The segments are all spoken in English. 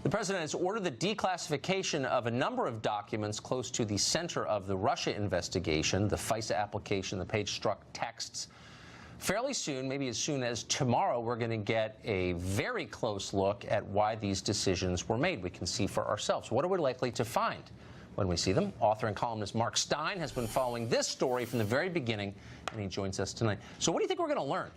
The president has ordered the declassification of a number of documents close to the center of the Russia investigation, the FISA application, the page-struck texts. Fairly soon, maybe as soon as tomorrow, we're going to get a very close look at why these decisions were made. We can see for ourselves. What are we likely to find when we see them? Author and columnist Mark Steyn has been following this story from the very beginning, and he joins us tonight. So what do you think we're going to learn?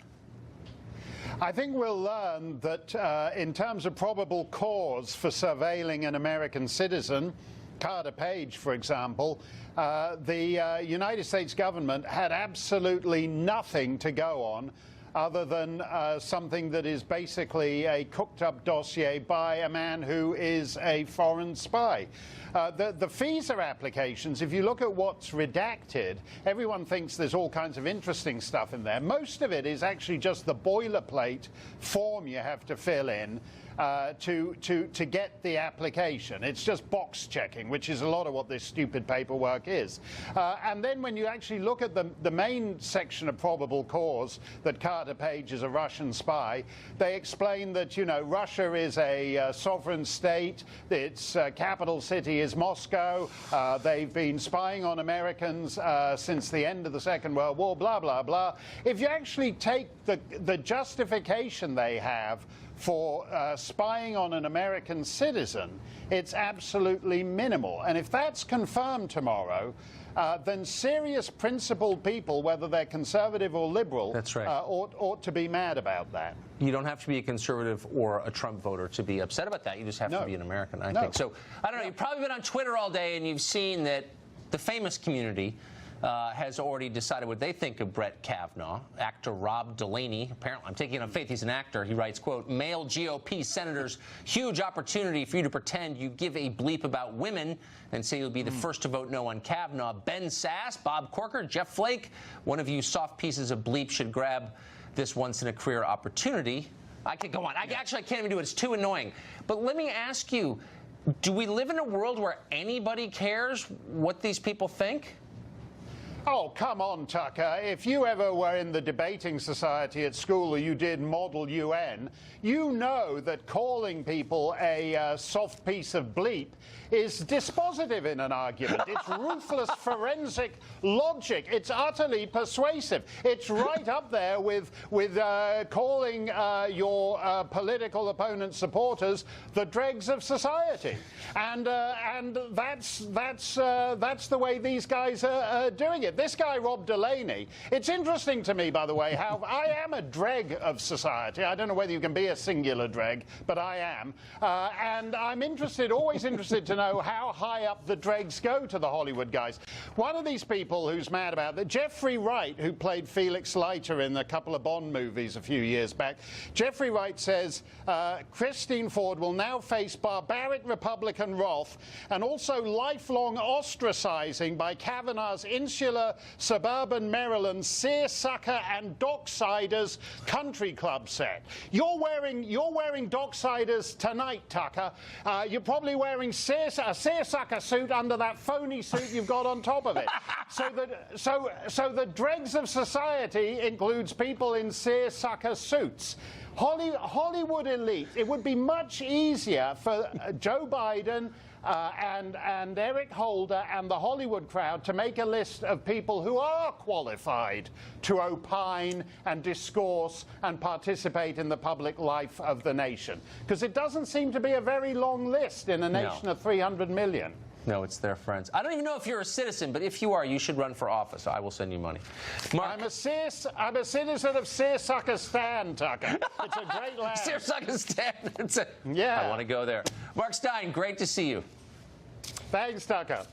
I think we'll learn that in terms of probable cause for surveilling an American citizen, Carter Page, for example, the United States government had absolutely nothing to go on other than something that is basically a cooked-up dossier by a man who is a foreign spy. The FISA applications, if you look at what's redacted, everyone thinks there's all kinds of interesting stuff in there. Most of it is actually just the boilerplate form you have to fill in to get the application. It's just box checking, which is a lot of what this stupid paperwork is. And then when you actually look at the main section of probable cause, that Carter Page is a Russian spy, they explain that, you know, Russia is a sovereign state, its capital city is Moscow, they've been spying on Americans since the end of the Second World War, blah, blah, blah. If you actually take the justification they have for spying on an American citizen, it's absolutely minimal. And if that's confirmed tomorrow, then serious principled people, whether they're conservative or liberal, that's right, ought to be mad about that. You don't have to be a conservative or a Trump voter to be upset about that. You just have to be an American, I think. So, I don't know, you've probably been on Twitter all day and you've seen that the famous community has already decided what they think of Brett Kavanaugh. Actor Rob Delaney, apparently, I'm taking it on faith, he's an actor. He writes, quote, "Male GOP senators, huge opportunity for you to pretend you give a bleep about women and say you'll be the first to vote no on Kavanaugh. Ben Sass, Bob Corker, Jeff Flake, one of you soft pieces of bleep should grab this once-in-a-career opportunity." I could go on. Actually, I can't even do it. It's too annoying. But let me ask you, do we live in a world where anybody cares what these people think? Oh, come on, Tucker. If you ever were in the debating society at school or you did Model UN, you know that calling people a soft piece of bleep is dispositive in an argument. It's ruthless forensic logic. It's utterly persuasive. It's right up there with calling your political opponent's supporters the dregs of society. And that's the way these guys are doing it. This guy, Rob Delaney, it's interesting to me, by the way, how I am a dreg of society. I don't know whether you can be a singular dreg, but I am. And I'm always interested to know how high up the dregs go to the Hollywood guys. One of these people who's mad about that, Jeffrey Wright, who played Felix Leiter in a couple of Bond movies a few years back, Jeffrey Wright says Christine Ford will now face barbaric Republican wrath and also lifelong ostracizing by Kavanaugh's insular suburban Maryland seersucker and docksiders country club set. You're wearing docksiders tonight, Tucker. You're probably wearing a seersucker suit under that phony suit you've got on top of it. So the dregs of society includes people in seersucker suits. Hollywood elite. It would be much easier for Joe Biden and Eric Holder and the Hollywood crowd to make a list of people who are qualified to opine and discourse and participate in the public life of the nation. Because it doesn't seem to be a very long list in a nation of 300 million. No, it's their friends. I don't even know if you're a citizen, but if you are, you should run for office. I will send you money. Mark, I'm a citizen of Searsuckistan, Tucker. It's a great land. Searsuckistan. Yeah. I want to go there. Mark Steyn, great to see you. Thanks, Tucker.